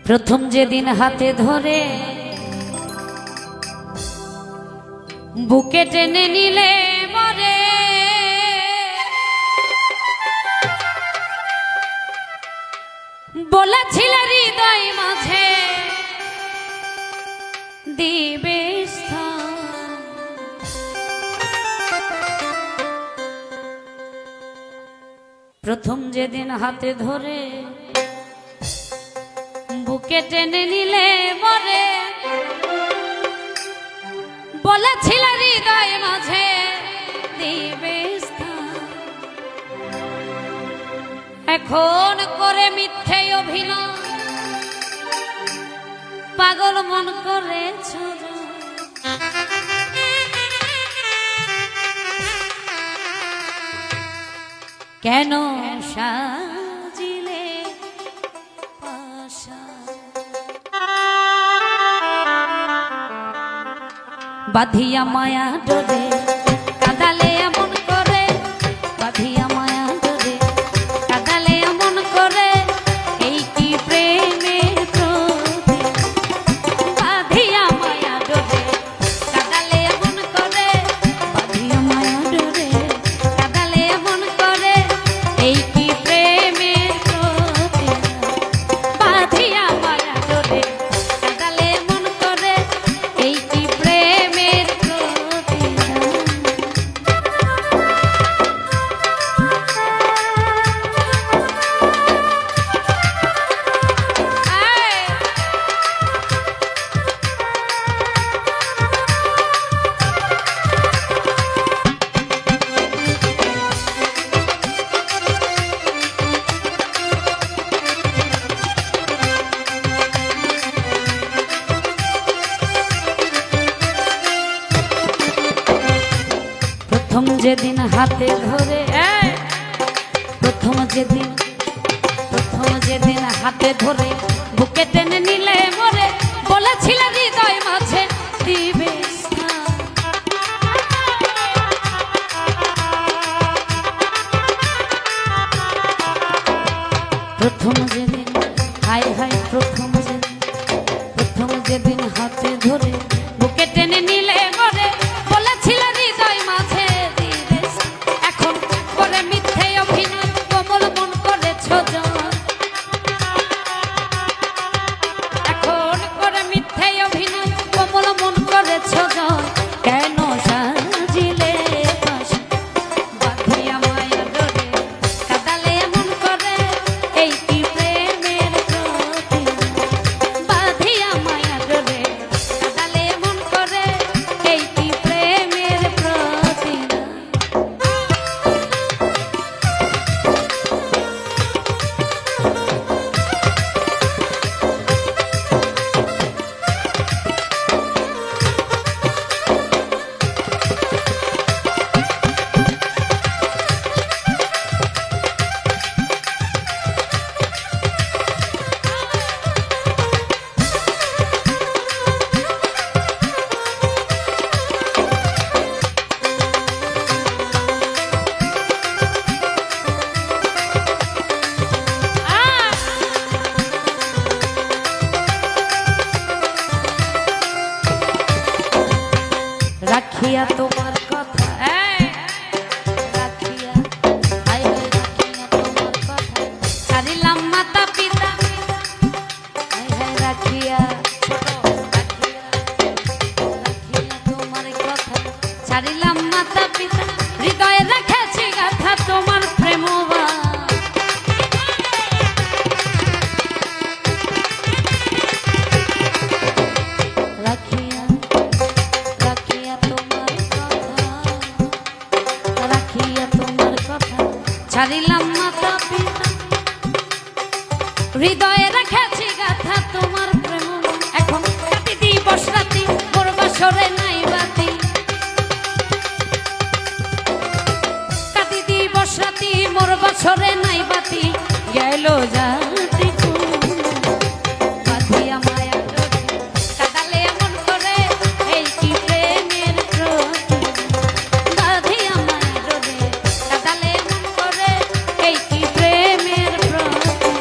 প্রথম যেদিন হাতে ধরে বুকে টেনে নিলে মরে, বলেছিলে হৃদয় মাঝে দিবে স্থান। প্রথম যেদিন হাতে ধরে বুকে টেনে নিলে মরে, বলেছিল হৃদয় মাঝে দিবে স্থান। এখন করে মিথ্যে অভিনয় পাগল মন করেছ, কেন সাজিলে পাশা বাঁধিয়া মায়া ডোরে, কাদালে এমন করে বাঁধিয়া মায়া ডোরে, কাদালে এমন করে এই কি প্রেমের প্রতি। বাঁধিয়া মায়া ডোরে, কাদালে এমন করে বাঁধিয়া মায়া ডোরে, কাদালে এমন করে এই কি প্রেমের প্রতি। বাঁধিয়া মায়া ডোরে, কাদালে এমন করে এই কি প্রেমের প্রতি। প্রথম যেদিন হাতে ধরে প্রথম যেদিন হাতে ধরে বুকে টেনে নিলে মরে, বলেছিল হৃদয় মাঝে দিবে স্থান। প্রথম যেদিন হায় হায় প্রথম যেদিন হাতে ধরে বুকে টেনে নিলে মরে, বলেছিল হৃদয় মাঝে দিবে স্থান। এখন করে মিথ্যে অভিনয় কোমল মন করেছ জয়, এখন করে মিথ্যে অভিনয় কোমল মন করেছ জয়, কেন সাজিলে পাশা বাঁধিয়া মায়া ডোরে, কাদালে এমন করে এই কি প্রেমের প্রতি। বাঁধিয়া মায়া ডোরে, কাদালে এমন করে এই কি প্রেমের প্রতি। রাখিয়া তোমার কথা রাখিয়া হায় হায় রাখিয়া তোমার কথা ছাড়িলাম মাতা পিতা, হায় হায় রাখিয়া তোমার কথা ছাড়িলাম মাতা পিতা, হৃদয়ে রেখেছি গাথা তোমার প্রেমবা। ছাড়িলাম মাতা পিতা, হৃদয়ে রেখেছি গাথা তোমার প্রেম। এখন কাটি দিবস রাতি মোর বাসরে নাই বাতি, কাটি দিবস রাতি মোর বাসরে নাই বাতি, গেল জাতি বাঁধিয়া মায়া ডোরে, কাদালে এমন করে এই কি প্রেমের প্রতি। বাঁধিয়া মায়া ডোরে, কাদালে এমন করে এই কি প্রেমের প্রতি।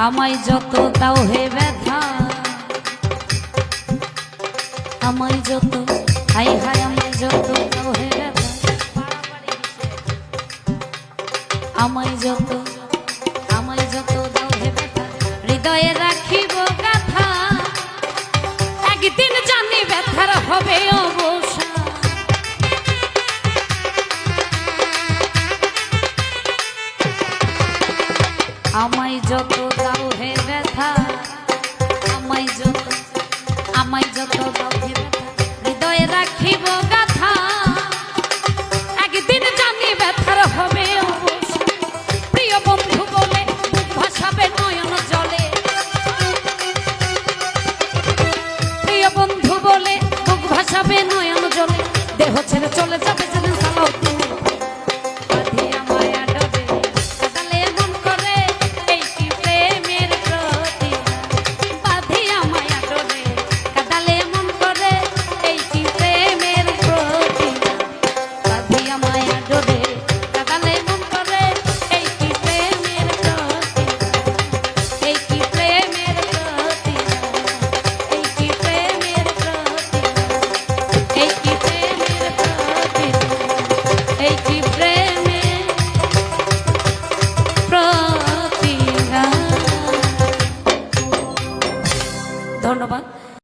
আমায় যত দাও হে ব্যথা, আমায় যত, হাই হাই আমায় যত দাও হে ব্যথা, আমায় যত, আমায় যত দাও হে ব্যথা, হৃদয়ে রাখিব গাথা, একদিন জানি ব্যথার হবে অবসান। আমায় যত দাও হে ব্যথা, আমায় যত, আমায় যত দাও হে ব্যথা, হৃদয়ে রাখিব গাথা, একদিন জানি ব্যথার হবে অবসান। প্রিয় বন্ধু বলে বুক ভাসাবে নয়ন জলে, প্রিয় বন্ধু বলে বুক ভাসাবে নয়ন জলে, দেহ ছেড়ে চলে যাবে যেদিন সালাউদ্দিন